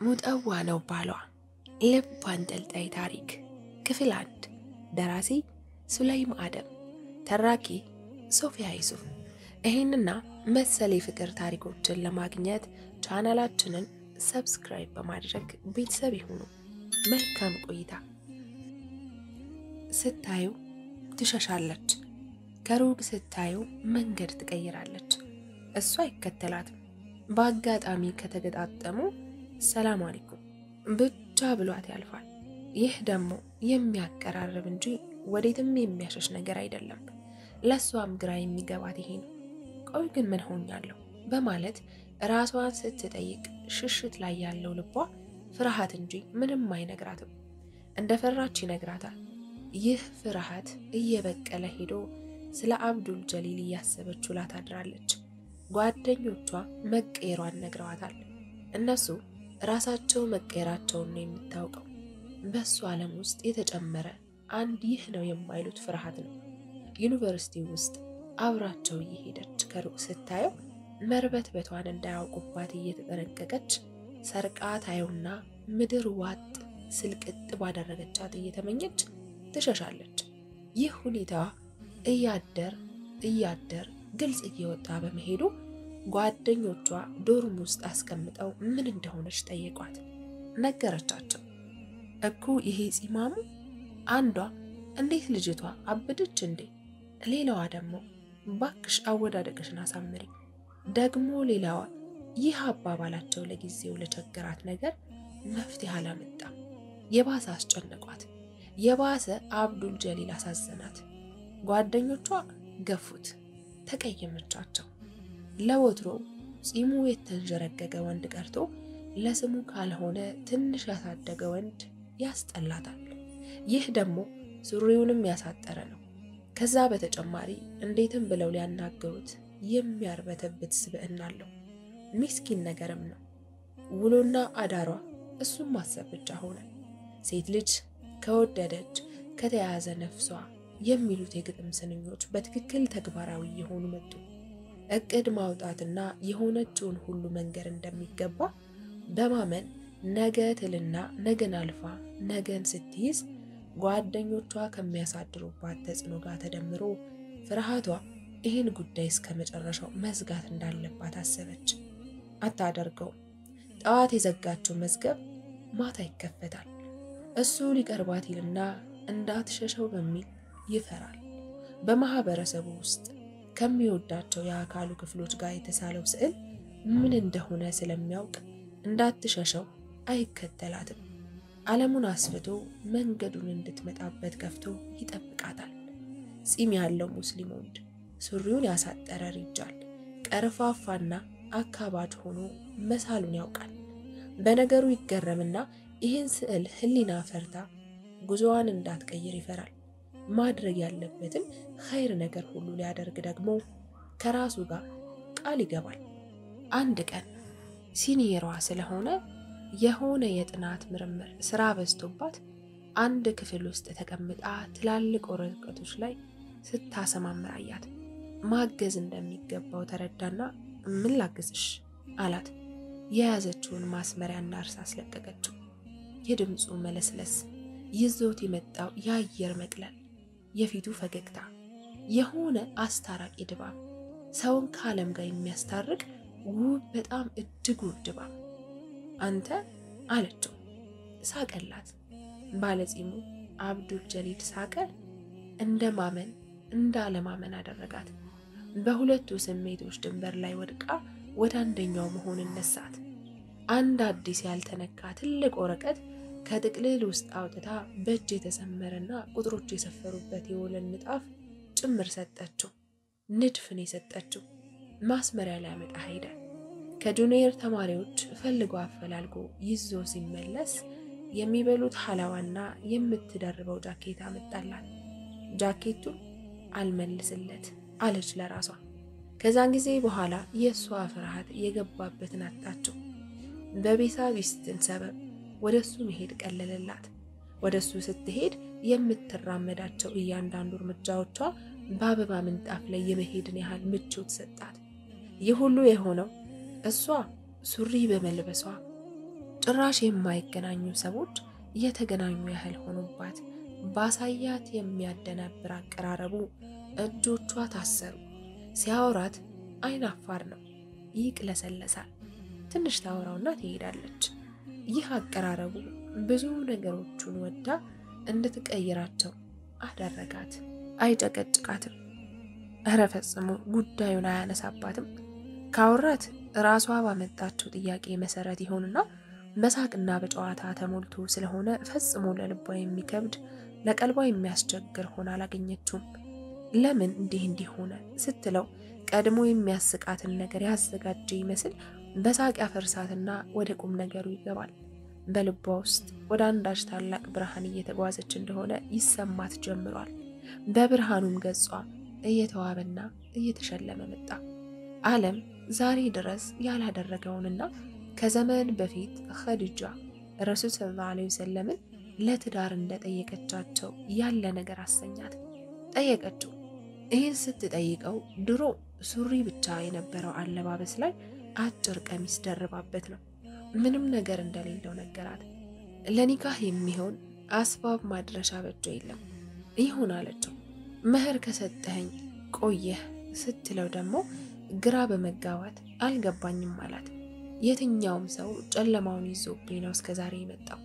ሙጠዋ ነው ባሏ ልብ አንጠልጣይ ታሪክ ክፍል 1 ደራሲ ሱለይም አደም ተራኪ ሶፊያ ይሱፍ። ይሄንና መሰል የፍቅር ታሪኮችን ለማግኘት ቻናላችንን ሰብስክራይብ በማድረግ ቤተሰብ ይሁኑ። መልካም ቆይታ። ስታዩ ትሸሻለች፣ ከሩቅ ስታዩ መንገድ ትቀይራለች። እሷ አይከተላትም። በአጋጣሚ ከተገጣጠሙ ሰላም አለይኩም ብቻ ብሏት ያልፋል። ይህ ደግሞ የሚያቀራርብ እንጂ ወዴትም የሚያሸሽ ነገር አይደለም። ለሷም ግራ የሚገባት ይሄ ነው። ቆይ ግን ምን ሆኛለሁ በማለት ራሷን ስትጠይቅ ሽሽት ላይ ያለው ልቧ ፍርሃት እንጂ ምንም አይነግራትም። እንደፈራች ይነግራታል። ይህ ፍርሃት እየበቀለ ሄዶ ስለ አብዱል ጀሊል እያሰበች ውላ ታድራለች። ጓደኞቿ መቀየሯን ነግረዋታል። እነሱ ራሳቸው መቀየራቸውን ነው የምታውቀው። በሱ ዓለም ውስጥ የተጨመረ አንድ ይህ ነው የማይሉት ፍርሃት ነው። ዩኒቨርሲቲ ውስጥ አብራቸው እየሄደች ከሩቅ ስታየው መርበትበቷን እንዳያውቁባት እየተጠነቀቀች ሰርቃ ታየውና ምድር ዋጥ ስልቅጥ ባደረገቻት እየተመኘች ትሸሻለች። ይህ ሁኔታዋ እያደር ግልጽ እየወጣ በመሄዱ ጓደኞቿ ዶርም ውስጥ አስቀምጠው ምን እንደሆነች ጠየቋት። ነገረቻቸው። እኮ ይሄ ጺማሙ። አንዷ እንዴት ልጅቷ አበደች እንዴ? ሌላዋ ደግሞ ባክሽ አወዳደቅሽን አሳምሪ። ደግሞ ሌላዋ ይህ አባባላቸው ለጊዜው ለቸገራት ነገር መፍትሄ አላመጣም። የባሰ አስጨነቋት። የባሰ አብዱል ጀሊል አሳዘናት። ጓደኞቿ ገፉት፣ ተቀየመቻቸው። ለወትሮ ጺሙ የተንጀረገገ ወንድ ቀርቶ ለስሙ ካልሆነ ትንሽ ያሳደገ ወንድ ያስጠላታል። ይህ ደግሞ ሱሪውንም ያሳጠረ ነው። ከዛ በተጨማሪ እንዴትም ብለው ሊያናገሩት የሚያርበተበት ስብዕና አለው። ሚስኪን ነገርም ነው። ውሎና አዳሯ እሱም ማሰብ ብቻ ሆነ። ሴት ልጅ ከወደደች ከተያዘ ነፍሷ የሚሉት የግጥም ስንኞች በትክክል ተግባራዊ የሆኑ መጡ። እቅድ ማውጣትና የሆነችውን ሁሉ መንገር እንደሚገባ በማመን ነገ ትልና ነገን አልፋ ነገን ስትይዝ ጓደኞቿ ከሚያሳድሩባት ተጽዕኖ ጋር ተደምሮ ፍርሃቷ ይህን ጉዳይ እስከ መጨረሻው መዝጋት እንዳለባት አሰበች። አታደርገውም። ጠዋት የዘጋችው መዝገብ ማታ ይከፈታል። እሱ ሊቀርባት ይልና እንዳትሸሸው በሚል ይፈራል። በማህበረሰቡ ውስጥ ከሚወዳቸው የአካሉ ክፍሎች ጋር የተሳለው ስዕል ምን እንደሆነ ስለሚያውቅ እንዳትሸሸው አይከተላትም። ዓለሙን አስፍቶ መንገዱን እንድትመጣበት ከፍቶ ይጠብቃታል። ጺም ያለው ሙስሊም ወንድ ሱሪውን ያሳጠረ ሪጃል ቀርፋፋና አካባጅ ሆኖ መሳሉን ያውቃል። በነገሩ ይገረምና ይህን ስዕል ህሊና ፈርታ ጉዞዋን እንዳትቀይር ይፈራል። ማድረግ ያለበትን ኸይር ነገር ሁሉ ሊያደርግ ደግሞ ከራሱ ጋር ቃል ይገባል። አንድ ቀን ሲኒየሯ ስለሆነ የሆነ የጥናት ምርምር ስራ በዝቶባት አንድ ክፍል ውስጥ ተቀምጣ ትላልቅ ወረቀቶች ላይ ስታሰማምር አያት። ማገዝ እንደሚገባው ተረዳና ምን ላግዝሽ አላት። የያዘችውን ማስመሪያና እርሳስ ለቀቀችው። የድምፁ መለስለስ ይዞት የመጣው የአየር መቅለል፣ የፊቱ ፈገግታ፣ የሆነ አስታራቂ ድባብ፣ ሰውን ከዓለም ጋር የሚያስታርቅ ውብ በጣም እጅግ ውብ ድባብ። አንተ አለችው። ሳቀላት። ባለጺሙ አብዱል ጀሊል ሳቀ። እንደማመን እንዳለማመን አደረጋት። በሁለቱ ስሜቶች ድንበር ላይ ወድቃ ወደ አንደኛው መሆን ነሳት። አንድ አዲስ ያልተነካ ትልቅ ወረቀት ከጥቅልል ውስጥ አውጥታ በእጅ የተሰመረና ቁጥሮች የሰፈሩበት የወለል ንጣፍ ጭምር ሰጠችው። ንድፍን የሰጠችው ማስመሪያ ላይ አመጣ ሄደ። ከጁኒየር ተማሪዎች ፈልጎ አፈላልጎ ይዞ ሲመለስ የሚበሉት ሐላዋና የምትደርበው ጃኬት አመጣላት። ጃኬቱን አልመልስለት አለች ለራሷ። ከዛን ጊዜ በኋላ የሷ ፍርሃት የገባበትን አጣችው። በቤሳቢስትን ሰበብ ወደሱ መሄድ ቀለለላት። ወደሱ ስትሄድ የምትራመዳቸው እያንዳንዱ እርምጃዎቿ በአበባ ምንጣፍ ላይ የመሄድን ያህል ምቾት ሰጣት። ይህ ሁሉ የሆነው እሷ ሱሪ በመልበሷ ጭራሽ የማይገናኙ ሰዎች የተገናኙ ያህል ሆኖባት ባሳያት የሚያደናብር አቀራረቡ እጆቿ ታሰሩ። ሲያወራት አይን አፋር ነው፣ ይቅለሰለሳል። ትንሽ ታወራውና ትሄዳለች። ይህ አቀራረቡ ብዙ ነገሮቹን ወዳ እንድትቀይራቸው አደረጋት። አይጨቀጭቃትም። እረ ፈጽሞ ጉዳዩን አያነሳባትም። ካወራት ራሷ ባመጣችው ጥያቄ መሰረት ይሆንና በሳቅና በጨዋታ ተሞልቶ ስለሆነ ፈጽሞ ለልቧ የሚከብድ ለቀልቧ የሚያስቸግር ሆነ አላገኘችውም። ለምን እንዲህ ሆነ ስትለው ቀድሞ የሚያስቃትን ነገር ያዘጋጀ ይመስል በሳቅ ያፈርሳትና ወደ ቁም ነገሩ ይገባል። በልቧ ውስጥ ወደ አንዳች ታላቅ ብርሃን እየተጓዘች እንደሆነ ይሰማት ጀምሯል። በብርሃኑም ገጿ እየተዋበና እየተሸለመ መጣ። ዓለም ዛሬ ድረስ ያላደረገውንና ከዘመን በፊት ኸዲጃ ረሱል ሰለላሁ ዐለይሂ ወሰለምን ለትዳር እንደጠየቀቻቸው ያለ ነገር አሰኛት። ጠየቀችው። ይህን ስትጠይቀው ድሮ ሱሪ ብቻ የነበረው አለባበስ ላይ አጭር ቀሚስ ደርባበት ነው። ምንም ነገር እንደሌለው ነገራት። ለኒካህ የሚሆን አስባብ ማድረሻ በእጁ የለም። ይሁን አለችው። መህር ከሰጠኸኝ ቆየህ ስትለው ደግሞ ግራ በመጋባት አልገባኝም አላት። የትኛውም ሰው ጨለማውን ይዞብኝ ነው እስከዛሬ የመጣው።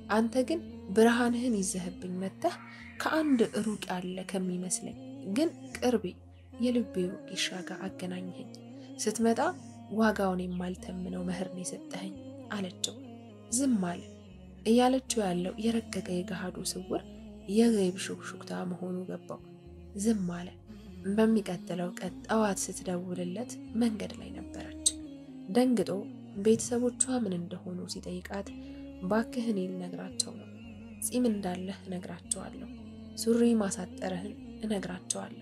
አንተ ግን ብርሃንህን ይዘህብኝ መጥተህ ከአንድ ሩቅ ያለ ከሚመስለኝ ግን ቅርቤ የልቤ ውቂሻ ጋር አገናኘኸኝ። ስትመጣ ዋጋውን የማልተምነው መህርን የሰጠኸኝ አለችው። ዝም አለ። እያለችው ያለው የረቀቀ የገሃዱ ስውር የገይብ ሹክሹክታ መሆኑ ገባው። ዝም አለ። በሚቀጥለው ቀን ጠዋት ስትደውልለት መንገድ ላይ ነበረች። ደንግጦ ቤተሰቦቿ ምን እንደሆኑ ሲጠይቃት ባክህ እኔ ልነግራቸው ነው፣ ጺም እንዳለህ እነግራቸዋለሁ፣ ሱሪ ማሳጠርህን እነግራቸዋለሁ፣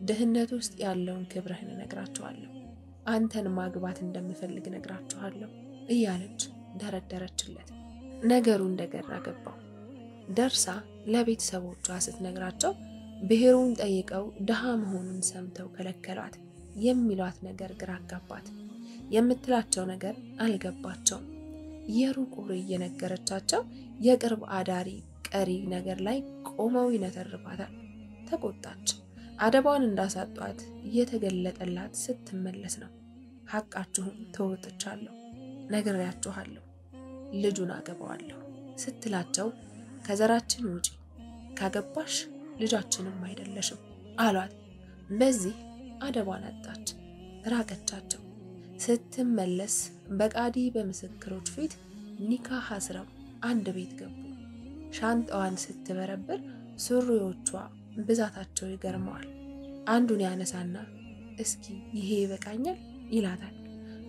ድህነት ውስጥ ያለውን ክብርህን እነግራቸዋለሁ፣ አንተን ማግባት እንደምፈልግ እነግራቸዋለሁ እያለች ደረደረችለት። ነገሩ እንደገራ ገባው። ደርሳ ለቤተሰቦቿ ስትነግራቸው ብሔሩን ጠይቀው ድሃ መሆኑን ሰምተው ከለከሏት። የሚሏት ነገር ግራ አጋባት። የምትላቸው ነገር አልገባቸውም። የሩቅ ወሬ እየነገረቻቸው የቅርብ አዳሪ ቀሪ ነገር ላይ ቆመው ይነተርባታል። ተቆጣች። አደባውን እንዳሳጧት እየተገለጠላት ስትመለስ ነው ሐቃችሁን ተወጥቻለሁ፣ ነግሬያችኋለሁ፣ ልጁን አገባዋለሁ ስትላቸው ከዘራችን ውጪ ካገባሽ ልጃችንም አይደለሽም አሏት። በዚህ አደባን አጣች፣ ራቀቻቸው። ስትመለስ በቃዲ በምስክሮች ፊት ኒካህ አስረው አንድ ቤት ገቡ። ሻንጣዋን ስትበረብር ሱሪዎቿ ብዛታቸው ይገርመዋል። አንዱን ያነሳና እስኪ ይሄ ይበቃኛል ይላታል።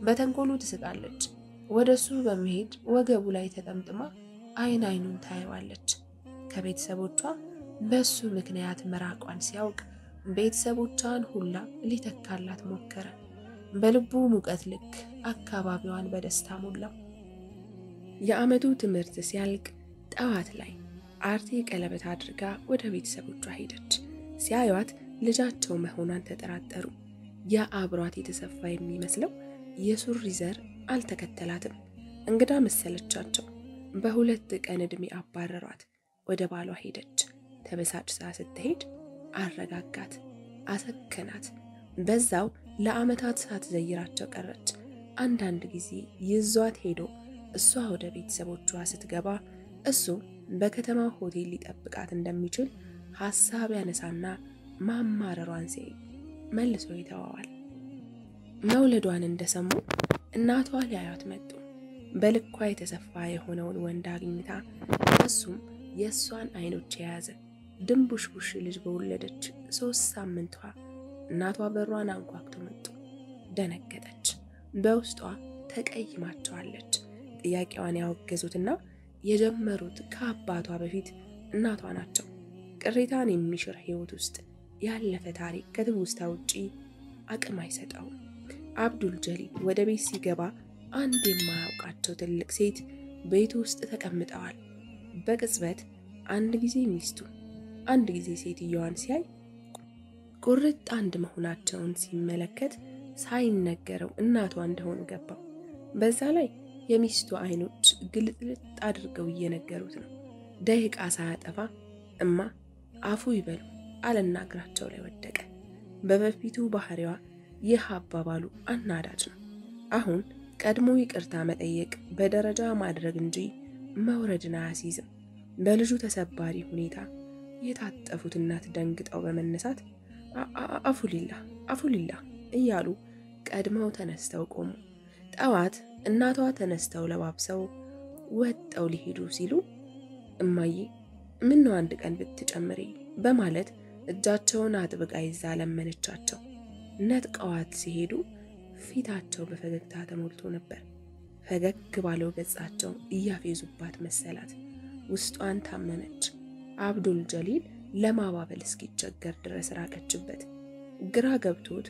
በተንኮሉ ትስቃለች። ወደሱ በመሄድ ወገቡ ላይ ተጠምጥማ አይን አይኑን ታየዋለች። ከቤተሰቦቿ በሱ ምክንያት መራቋን ሲያውቅ ቤተሰቦቿን ሁላ ሊተካላት ሞከረ። በልቡ ሙቀት ልክ አካባቢዋን በደስታ ሞላው። የዓመቱ ትምህርት ሲያልቅ ጠዋት ላይ አርቴ ቀለበት አድርጋ ወደ ቤተሰቦቿ ሄደች። ሲያዩት ልጃቸው መሆኗን ተጠራጠሩ። የአብሯት የተሰፋ የሚመስለው የሱሪ ዘር አልተከተላትም። እንግዳ መሰለቻቸው። በሁለት ቀን ዕድሜ አባረሯት። ወደ ባሏ ሄደች። ተበሳጭታ ስትሄድ አረጋጋት፣ አሰከናት። በዛው ለዓመታት ሳትዘይራቸው ቀረች። አንዳንድ ጊዜ ይዟት ሄዶ እሷ ወደ ቤተሰቦቿ ስትገባ እሱ በከተማው ሆቴል ሊጠብቃት እንደሚችል ሐሳብ ያነሳና ማማረሯን ሲያይ መልሶ ይተዋዋል። መውለዷን እንደሰሙ እናቷ ሊያዩት መጡ። በልኳ የተሰፋ የሆነውን ወንድ አግኝታ እሱም የእሷን አይኖች የያዘ ድንቡሽቡሽ ልጅ በወለደች 3 ሳምንቷ እናቷ በሯን አንኳኩቶ መጡ። ደነገጠች። በውስጧ ተቀይማቸዋለች። ጥያቄዋን ያወገዙትና የጀመሩት ከአባቷ በፊት እናቷ ናቸው። ቅሬታን የሚሽር ህይወት ውስጥ ያለፈ ታሪክ ከትውስታ ውጪ አቅም አይሰጠውም። አብዱል ጀሊል ወደ ቤት ሲገባ አንድ የማያውቃቸው ትልቅ ሴት ቤት ውስጥ ተቀምጠዋል። በቅጽበት አንድ ጊዜ ሚስቱ አንድ ጊዜ ሴትየዋን ሲያይ ቁርጥ አንድ መሆናቸውን ሲመለከት ሳይነገረው እናቷ እንደሆኑ ገባው። በዛ ላይ የሚስቱ አይኖች ግልጥልጥ አድርገው እየነገሩት ነው። ደቂቃ ሳያጠፋ እማ አፉ ይበሉ አለና እግራቸው ላይ ወደቀ። በበፊቱ ባህሪዋ ይህ አባባሉ አናዳጅ ነው። አሁን ቀድሞ ይቅርታ መጠየቅ በደረጃ ማድረግ እንጂ መውረድን አያስይዝም። በልጁ ተሰባሪ ሁኔታ የታጠፉት እናት ደንግጠው በመነሳት አፉሊላ እያሉ ቀድመው ተነስተው ቆሙ። ጠዋት እናቷ ተነስተው ለባብሰው ወጠው ሊሄዱ ሲሉ እማዬ ምን ነው አንድ ቀን ብትጨምሪ በማለት እጃቸውን አጥብቃ ይዛ ለመነቻቸው። ነጥቀዋት ሲሄዱ ፊታቸው በፈገግታ ተሞልቶ ነበር። ፈገግ ባለው ገጻቸው እያፌዙባት መሰላት። ውስጧን ታመመች። አብዱል ጀሊል ለማባበል እስኪቸገር ድረስ ራቀችበት። ግራ ገብቶት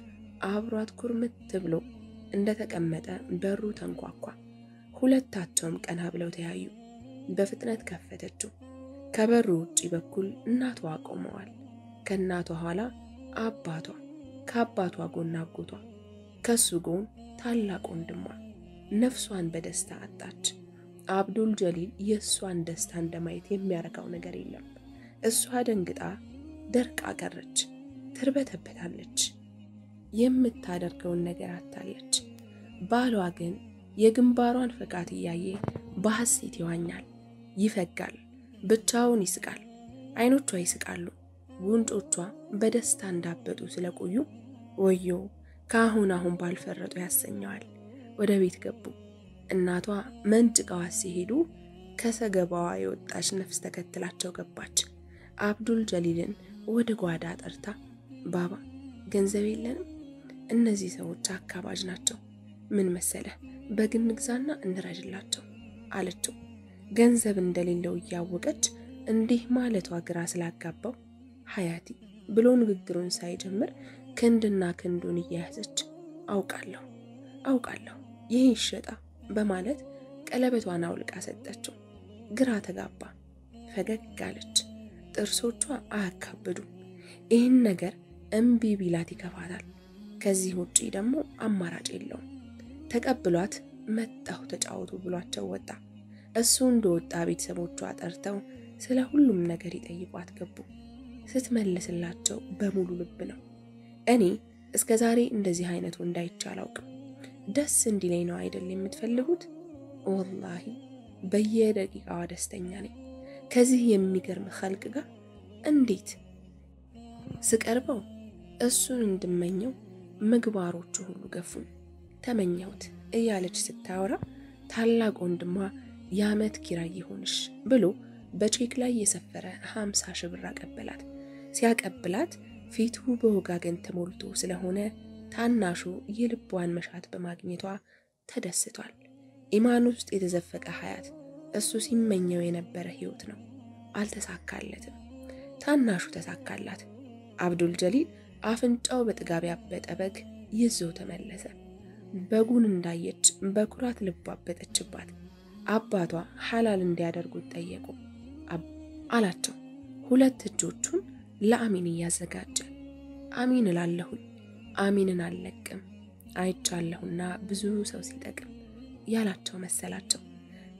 አብሯት ኩርምት ብሎ እንደተቀመጠ በሩ ተንኳኳ። ሁለታቸውም ቀና ብለው ተያዩ። በፍጥነት ከፈተችው። ከበሩ ውጪ በኩል እናቷ ቆመዋል። ከእናቷ ኋላ አባቷ፣ ከአባቷ ጎን አጎቷ፣ ከሱ ጎን ታላቅ ወንድሟ። ነፍሷን በደስታ አጣች። አብዱል ጀሊል የእሷን ደስታ እንደማየት የሚያረጋው ነገር የለም። እሷ ደንግጣ ደርቃ ቀረች። ትርበተበታለች። የምታደርገውን ነገር አታለች። ባሏ ግን የግንባሯን ፈቃት እያየ በሐሴት ይዋኛል፣ ይፈጋል፣ ብቻውን ይስቃል። አይኖቿ ይስቃሉ። ጉንጮቿ በደስታ እንዳበጡ ስለቆዩ ወዮ አሁን ባልፈረጡ ያሰኘዋል። ወደ ቤት ገቡ። እናቷ መንጭቃዋ ሲሄዱ ከሰገባዋ የወጣች ነፍስ ተከትላቸው ገባች። አብዱል ጀሊልን ወደ ጓዳ ጠርታ ባባ ገንዘብ የለንም፣ እነዚህ ሰዎች አካባጅ ናቸው፣ ምን መሰለህ በግን ግዛና እንረጅላቸው አለችው። ገንዘብ እንደሌለው እያወቀች እንዲህ ማለቷ ግራ ስላጋባው ሀያቲ ብሎ ንግግሩን ሳይጀምር ክንድና ክንዱን እያያዘች አውቃለሁ ይህ ይሸጣ በማለት ቀለበቷን አውልቃ ሰጠችው። ግራ ተጋባ። ፈገግ አለች። ጥርሶቿ አያካብዱም። ይህን ነገር እምቢ ቢላት ይከፋታል። ከዚህ ውጪ ደግሞ አማራጭ የለውም። ተቀብሏት መጣሁ ተጫወቱ ብሏቸው ወጣ። እሱ እንደወጣ ቤተሰቦቿ ጠርተው ስለ ሁሉም ነገር ይጠይቋት ገቡ። ስትመልስላቸው በሙሉ ልብ ነው። እኔ እስከ ዛሬ እንደዚህ አይነቱ እንዳይቻል አውቅም። ደስ እንዲለኝ ነው አይደል የምትፈልጉት? ወላሂ በየደቂቃዋ ደስተኛ ነኝ። ከዚህ የሚገርም ኸልቅ ጋር እንዴት ስቀርበው እሱን እንድመኘው ምግባሮቹ ሁሉ ገፉኝ፣ ተመኘሁት እያለች ስታወራ ታላቅ ወንድሟ የዓመት ኪራይ ይሆንሽ ብሎ በቼክ ላይ የሰፈረ 50 ሺህ ብር አቀበላት። ሲያቀብላት ፊቱ በወጋገን ተሞልቶ ስለሆነ ታናሹ የልቧን መሻት በማግኘቷ ተደስቷል። ኢማን ውስጥ የተዘፈቀ ሀያት እሱ ሲመኘው የነበረ ህይወት ነው። አልተሳካለትም። ታናሹ ተሳካላት። አብዱል ጀሊል አፍንጫው በጥጋብ ያበጠ በግ ይዞ ተመለሰ። በጉን እንዳየች በኩራት ልቧ አበጠችባት። አባቷ ሐላል እንዲያደርጉት ጠየቁ። አላቸው። ሁለት እጆቹን ለአሚን እያዘጋጀ አሚን እላለሁኝ፣ አሚንን አልለቅም፣ አይቻለሁና ብዙ ሰው ሲጠቅም ያላቸው መሰላቸው።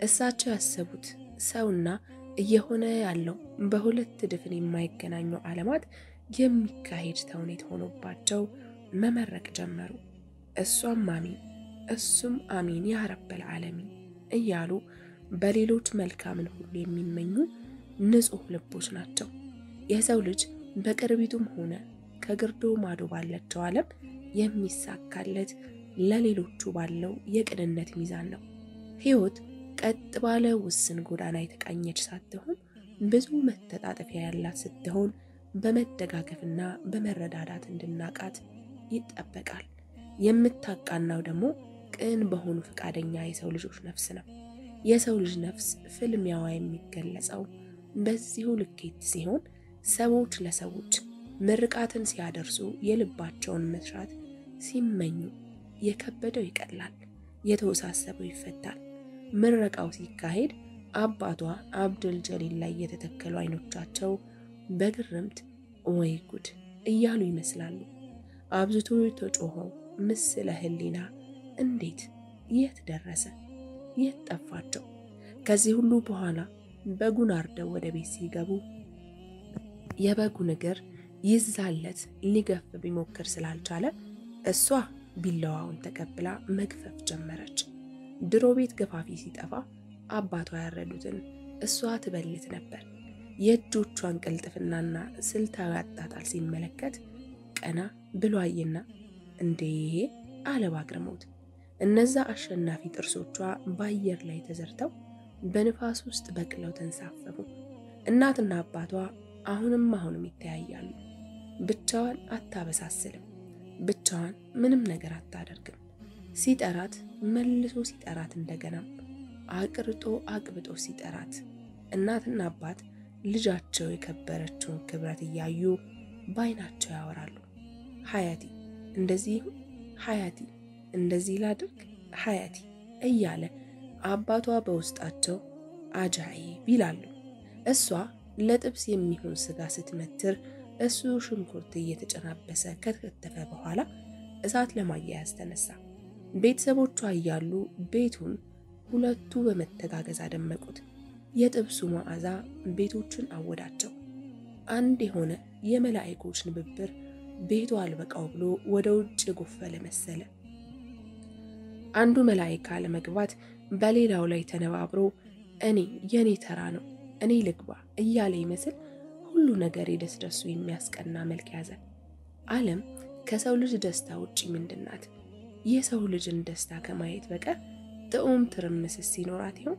እሳቸው ያሰቡት ሰውና እየሆነ ያለው በሁለት ድፍን የማይገናኙ ዓለማት የሚካሄድ ተውኔት ሆኖባቸው መመረቅ ጀመሩ። እሷም አሚን እሱም አሚን ያ ረበል ዓለሚን እያሉ በሌሎች መልካምን ሁሉ የሚመኙ ንጹህ ልቦች ናቸው። የሰው ልጅ በቅርቢቱም ሆነ ከግርዶ ማዶ ባለችው ዓለም የሚሳካለት ለሌሎቹ ባለው የቅንነት ሚዛን ነው። ሕይወት ቀጥ ባለ ውስን ጎዳና የተቃኘች ሳትሆን ብዙ መተጣጠፊያ ያላት ስትሆን በመደጋገፍና በመረዳዳት እንድናቃት ይጠበቃል። የምታቃናው ደግሞ ቅን በሆኑ ፈቃደኛ የሰው ልጆች ነፍስ ነው። የሰው ልጅ ነፍስ ፍልሚያዋ የሚገለጸው በዚሁ ልኬት ሲሆን ሰዎች ለሰዎች ምርቃትን ሲያደርሱ የልባቸውን መሻት ሲመኙ የከበደው ይቀላል፣ የተወሳሰበው ይፈታል። ምረቃው ሲካሄድ አባቷ አብዱል ጀሊል ላይ የተተከሉ አይኖቻቸው በግርምት ወይ ጉድ እያሉ ይመስላሉ። አብዝቶ የተጮኸው ምስለ ህሊና እንዴት የት ደረሰ? የት ጠፋቸው? ከዚህ ሁሉ በኋላ በጉን አርደው ወደ ቤት ሲገቡ የበጉን እግር ይዛለት ሊገፍ ቢሞክር ስላልቻለ እሷ ቢላዋውን ተቀብላ መግፈፍ ጀመረች። ድሮ ቤት ገፋፊ ሲጠፋ አባቷ ያረዱትን እሷ ትበልት ነበር። የእጆቿን ቅልጥፍናና ስልታዊ አጣጣል ሲመለከት ቀና ብሎ አየና እንዴ አለ በአግርሞት። እነዛ አሸናፊ ጥርሶቿ በአየር ላይ ተዘርተው በንፋስ ውስጥ በቅለው ተንሳፈፉ። እናትና አባቷ አሁንም ይተያያሉ። ብቻዋን አታበሳስልም። ብቻዋን ምንም ነገር አታደርግም። ሲጠራት መልሶ ሲጠራት እንደገናም አቅርጦ አቅብጦ ሲጠራት እናትና አባት ልጃቸው የከበረችውን ክብረት እያዩ ባይናቸው ያወራሉ። ሀያቲ እንደዚህ ሀያቲ እንደዚህ ላድርግ ሀያቲ እያለ አባቷ በውስጣቸው አጃኢብ ይላሉ። እሷ ለጥብስ የሚሆን ስጋ ስትመትር እሱ ሽንኩርት እየተጨናበሰ ከተከተፈ በኋላ እሳት ለማያያዝ ተነሳ። ቤተሰቦቿ እያሉ ቤቱን ሁለቱ በመተጋገዝ አደመቁት። የጥብሱ መዓዛ ቤቶችን አወዳቸው። አንድ የሆነ የመላእክቶች ንብብር ቤቱ አልበቃው ብሎ ወደ ውጭ ጎፈለ መሰለ። አንዱ መላእክት ለመግባት በሌላው ላይ ተነባብሮ የኔ ተራ ነው እኔ ልግባ እያለ ይመስል ሁሉ ነገር የደስደሱ የሚያስቀና መልክ ያዘ። ዓለም ከሰው ልጅ ደስታ ውጪ ምንድናት? የሰው ልጅን ደስታ ከማየት በቀር ጥዑም ትርምስ ሲኖራት ይሆን?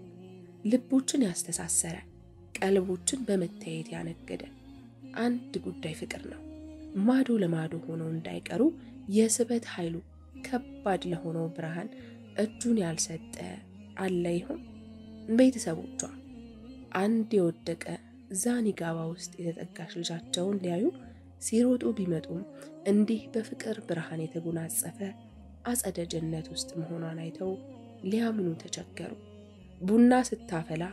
ልቦችን ያስተሳሰረ ቀልቦችን በመታየት ያነገደ አንድ ጉዳይ ፍቅር ነው። ማዶ ለማዶ ሆነው እንዳይቀሩ የስበት ኃይሉ ከባድ ለሆነው ብርሃን እጁን ያልሰጠ አለ ይሆን? ቤተሰቦቿ አንድ የወደቀ ዛኒጋባ ውስጥ የተጠጋሽ ልጃቸውን ሊያዩ ሲሮጡ ቢመጡም እንዲህ በፍቅር ብርሃን የተጎናጸፈ አጸደ ጀነት ውስጥ መሆኗን አይተው ሊያምኑ ተቸገሩ። ቡና ስታፈላ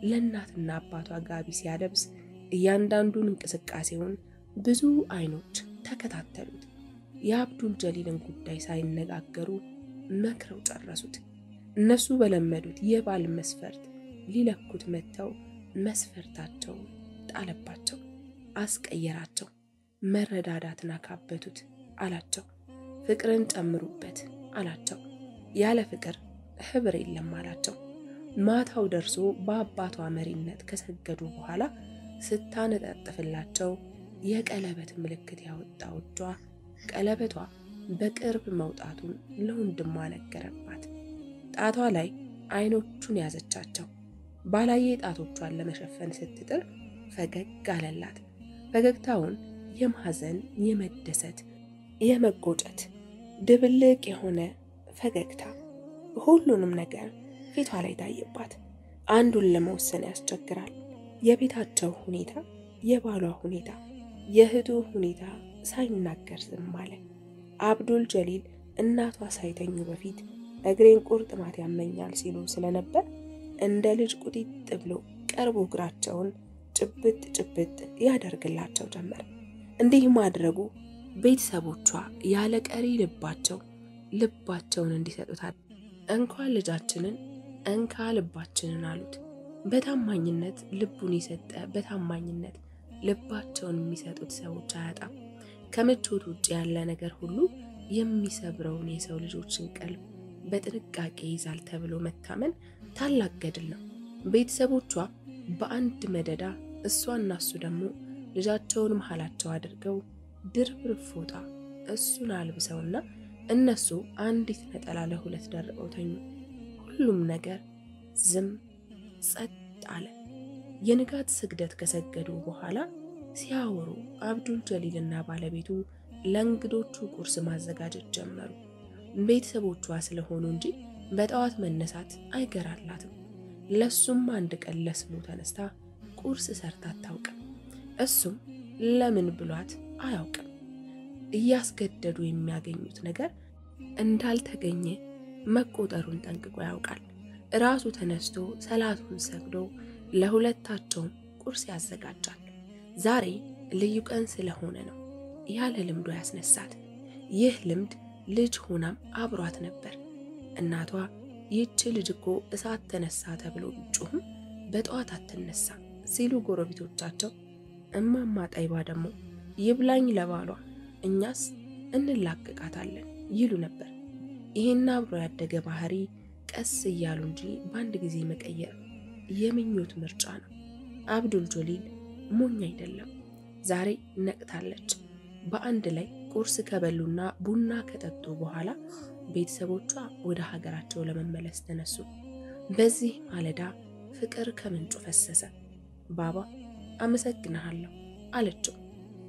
ለእናትና አባቷ ጋቢ ሲያለብስ እያንዳንዱን እንቅስቃሴውን ብዙ አይኖች ተከታተሉት። የአብዱል ጀሊልን ጉዳይ ሳይነጋገሩ መክረው ጨረሱት። እነሱ በለመዱት የባል መስፈርት ሊለኩት መተው መስፈርታቸው ጣለባቸው፣ አስቀየራቸው። መረዳዳትን አካበቱት አላቸው። ፍቅርን ጨምሩበት አላቸው። ያለ ፍቅር ህብር የለም አላቸው። ማታው ደርሶ በአባቷ መሪነት ከሰገዱ በኋላ ስታነጣጥፍላቸው የቀለበት ምልክት ያወጣው እጇ ቀለበቷ በቅርብ መውጣቱን ለወንድሟ ነገረባት። ጣቷ ላይ አይኖቹን ያዘቻቸው። ባላየ ጣቶቿን ለመሸፈን ስትጥር ፈገግ አለላት። ፈገግታውን የማዘን፣ የመደሰት፣ የመቆጨት ድብልቅ የሆነ ፈገግታ ሁሉንም ነገር ፊቷ ላይ ታየባት። አንዱን ለመወሰን ያስቸግራል። የቤታቸው ሁኔታ፣ የባሏ ሁኔታ፣ የእህቱ ሁኔታ ሳይናገር ዝም አለ። አብዱል ጀሊል እናቷ ሳይተኙ በፊት እግሬን ቁርጥማት ያመኛል ሲሉ ስለነበር እንደ ልጅ ቁጢጥ ብሎ ቀርቦ እግራቸውን ጭብጥ ያደርግላቸው ጀመር። እንዲህ ማድረጉ ቤተሰቦቿ ያለ ቀሪ ልባቸውን እንዲሰጡት እንኳን ልጃችንን እንካ ልባችንን አሉት። በታማኝነት ልቡን የሰጠ በታማኝነት ልባቸውን የሚሰጡት ሰዎች አያጣም። ከምቾት ውጭ ያለ ነገር ሁሉ የሚሰብረውን የሰው ልጆችን ቀልብ በጥንቃቄ ይዛል ተብሎ መታመን ታላቅ ገድል ነው። ቤተሰቦቿ በአንድ መደዳ እሷና እሱ ደግሞ ልጃቸውን መሃላቸው አድርገው ድርብርብ ፎጣ እሱን አልብሰውና እነሱ አንዲት ነጠላ ለሁለት ደርበው ተኙ። ሁሉም ነገር ዝም ጸጥ አለ። የንጋት ስግደት ከሰገዱ በኋላ ሲያወሩ አብዱል ጀሊልና ባለቤቱ ለእንግዶቹ ቁርስ ማዘጋጀት ጀመሩ። ቤተሰቦቿ ስለሆኑ እንጂ በጠዋት መነሳት አይገራላትም። ለሱም አንድ ቀን ለስሙ ተነስታ ቁርስ ሰርታ አታውቅም። እሱም ለምን ብሏት አያውቅም። እያስገደዱ የሚያገኙት ነገር እንዳልተገኘ መቆጠሩን ጠንቅቆ ያውቃል። ራሱ ተነስቶ ሰላቱን ሰግዶ ለሁለታቸውም ቁርስ ያዘጋጃል። ዛሬ ልዩ ቀን ስለሆነ ነው ያለ ልምዶ ያስነሳት። ይህ ልምድ ልጅ ሆናም አብሯት ነበር። እናቷ ይህች ልጅ እኮ እሳት ተነሳ ተብሎ ቢጮህም በጠዋት አትነሳ ሲሉ ጎረቤቶቻቸው እማማ ጠይባ ደግሞ ይብላኝ ለባሏ እኛስ እንላቀቃታለን ይሉ ነበር። ይሄን አብሮ ያደገ ባህሪ ቀስ እያሉ እንጂ በአንድ ጊዜ መቀየር የምኞት ምርጫ ነው። አብዱል ጀሊል ሞኝ አይደለም። ዛሬ ነቅታለች። በአንድ ላይ ቁርስ ከበሉና ቡና ከጠጡ በኋላ ቤተሰቦቿ ወደ ሀገራቸው ለመመለስ ተነሱ። በዚህ ማለዳ ፍቅር ከምንጩ ፈሰሰ። ባባ አመሰግናለሁ አለችው።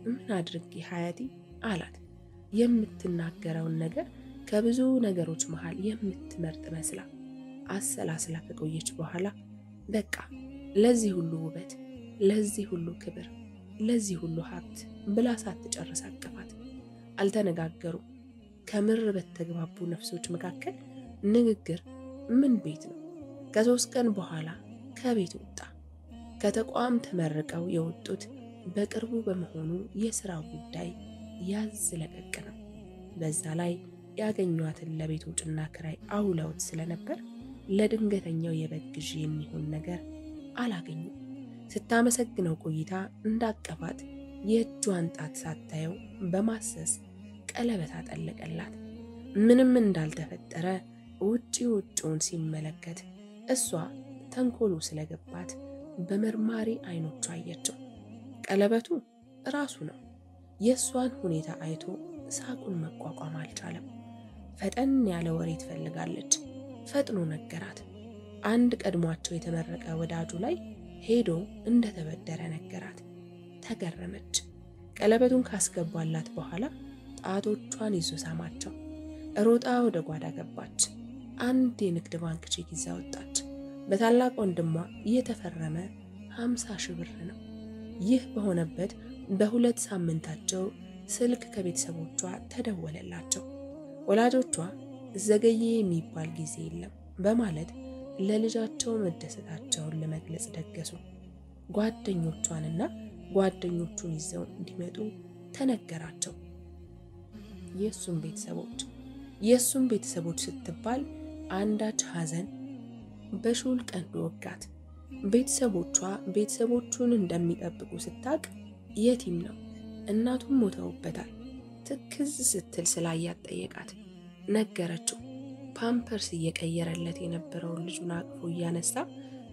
ምን አድርጌ ሀያቲ አላት። የምትናገረውን ነገር ከብዙ ነገሮች መሃል የምትመርጥ መስላ አሰላስላ ከቆየች በኋላ በቃ ለዚህ ሁሉ ውበት፣ ለዚህ ሁሉ ክብር፣ ለዚህ ሁሉ ሀብት ብላ ሳትጨርስ አቀፋት። አልተነጋገሩም። ከምር በተግባቡ ነፍሶች መካከል ንግግር ምን ቤት ነው? ከ3 ቀን በኋላ ከቤት ወጣ። ከተቋም ተመርቀው የወጡት በቅርቡ በመሆኑ የሥራው ጉዳይ ያዝ ለቀቅ ነው። በዛ ላይ ያገኟትን ለቤት ወጭና ክራይ አውለውት ስለነበር ለድንገተኛው የበግ ግዢ የሚሆን ነገር አላገኙም። ስታመሰግነው ቆይታ እንዳቀፋት የእጇን ጣት ሳታየው በማሰስ ቀለበት አጠለቀላት። ምንም እንዳልተፈጠረ ውጪውን ሲመለከት እሷ ተንኮሉ ስለገባት በመርማሪ አይኖቿ አየችው። ቀለበቱ ራሱ ነው። የእሷን ሁኔታ አይቶ ሳቁን መቋቋም አልቻለም። ፈጠን ያለ ወሬ ትፈልጋለች። ፈጥኖ ነገራት። አንድ ቀድሟቸው የተመረቀ ወዳጁ ላይ ሄዶ እንደተበደረ ነገራት። ተገረመች። ቀለበቱን ካስገባላት በኋላ ጣቶቿን ይዞ ሳማቸው። ሮጣ ወደ ጓዳ ገባች። አንድ የንግድ ባንክ ቼክ ይዛ ወጣች። በታላቅ ወንድሟ የተፈረመ 50 ሺህ ብር ነው። ይህ በሆነበት በ2 ሳምንታቸው ስልክ ከቤተሰቦቿ ተደወለላቸው። ወላጆቿ ዘገየ የሚባል ጊዜ የለም በማለት ለልጃቸው መደሰታቸውን ለመግለጽ ደገሱ። ጓደኞቿንና ጓደኞቹን ይዘው እንዲመጡ ተነገራቸው። የሱም ቤተሰቦች ስትባል አንዳች ሐዘን በሹል ቀንዱ ወጋት። ቤተሰቦቹን እንደሚጠብቁ ስታቅ የቲም ነው። እናቱም ሞተውበታል። ትክዝ ስትል ስላያት ጠየቃት። ነገረችው። ፓምፐርስ እየቀየረለት የነበረውን ልጁን አቅፎ እያነሳ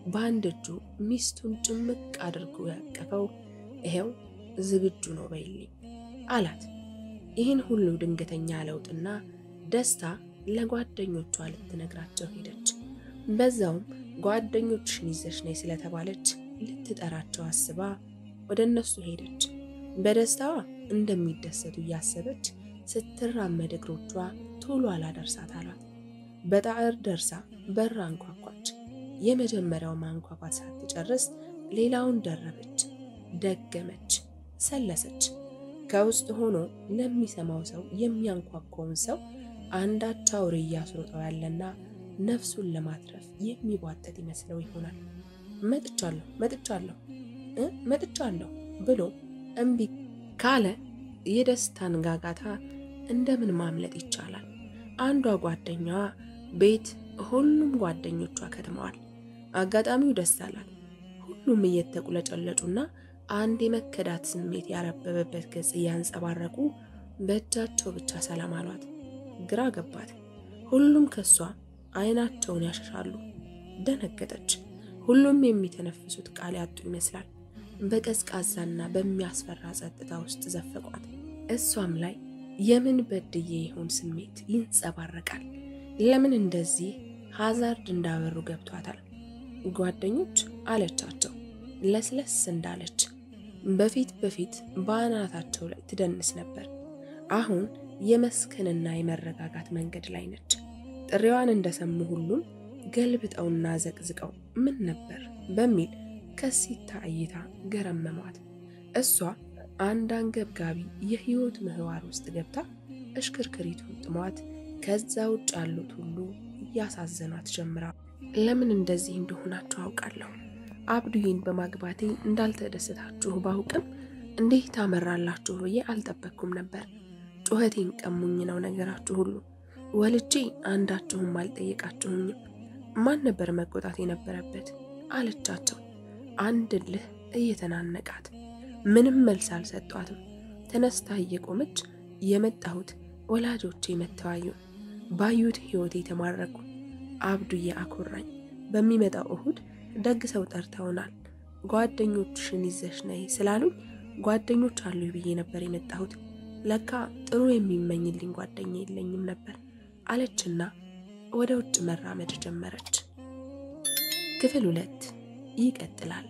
በአንድ እጁ ሚስቱን ጭምቅ አድርጎ ያቀፈው ይሄው ዝግጁ ነው በይልኝ አላት። ይህን ሁሉ ድንገተኛ ለውጥና ደስታ ለጓደኞቿ ልትነግራቸው ሄደች። በዛውም ጓደኞችሽን ይዘሽ ነይ ስለተባለች ልትጠራቸው አስባ ወደ እነሱ ሄደች። በደስታዋ እንደሚደሰቱ እያሰበች ስትራመድ እግሮቿ ቶሎ አላደርሳት አሏት። በጣዕር ደርሳ በር አንኳኳች። የመጀመሪያው ማንኳኳት ሳትጨርስ ሌላውን ደረበች፣ ደገመች፣ ሰለሰች። ከውስጥ ሆኖ ለሚሰማው ሰው የሚያንኳኳውን ሰው አንዳች አውሬ እያስሮጠው ያለና ነፍሱን ለማትረፍ የሚቧተት ይመስለው ይሆናል። መጥቻለሁ ብሎ እምቢ ካለ የደስታን ጋጋታ እንደምን ማምለጥ ይቻላል? አንዷ ጓደኛዋ ቤት ሁሉም ጓደኞቿ ከተማዋል። አጋጣሚው ደስ አላት። ሁሉም እየተቁለጨለጩና አንድ የመከዳት ስሜት ያረበበበት ገጽ እያንጸባረቁ በእጃቸው ብቻ ሰላም አሏት። ግራ ገባት። ሁሉም ከሷ አይናቸውን ያሸሻሉ። ደነገጠች። ሁሉም የሚተነፍሱት ቃል ያጡ ይመስላል። በቀዝቃዛና በሚያስፈራ ጸጥታ ውስጥ ዘፈቋት። እሷም ላይ የምን በድዬ ይሆን ስሜት ይንጸባረቃል። ለምን እንደዚህ ሃዛርድ እንዳበሩ ገብቷታል። ጓደኞች አለቻቸው ለስለስ እንዳለች። በፊት በአናታቸው ላይ ትደንስ ነበር። አሁን የመስከንና የመረጋጋት መንገድ ላይ ነች። ጥሪዋን እንደሰሙ ሁሉም ገልብጠውና ዘቅዝቀው ምን ነበር በሚል ከሲታ እይታ ገረመሟት። እሷ አንድ አንገብጋቢ የህይወት ምህዋር ውስጥ ገብታ እሽክርክሪቱን ጥሟት ከዛ ውጭ ያሉት ሁሉ እያሳዘኗት ጀምራ ለምን እንደዚህ እንደሆናችሁ አውቃለሁ። አብዱዬን በማግባቴ እንዳልተደሰታችሁ ባውቅም እንዴት ታመራላችሁ ብዬ አልጠበቅኩም ነበር። ጩኸቴን ቀሙኝ ነው ነገራችሁ ሁሉ። ወልጄ አንዳችሁም አልጠየቃችሁኝም። ማን ነበር መቆጣት የነበረበት አለቻቸው። አንድ ልህ እየተናነቃት ምንም መልስ አልሰጧትም። ተነስታ እየቆመች የመጣሁት ወላጆቼ መተዋዩ ባዩት ህይወቴ ተማረኩ። አብዱዬ አኮራኝ። በሚመጣው እሁድ ደግ ሰው ጠርተውናል። ጓደኞችሽን ይዘሽ ነይ ስላሉኝ ጓደኞች አሉ ብዬ ነበር የመጣሁት። ለካ ጥሩ የሚመኝልኝ ጓደኛ የለኝም ነበር አለችና ወደ ውጭ መራመድ ጀመረች። ክፍል 2 ይቀጥላል።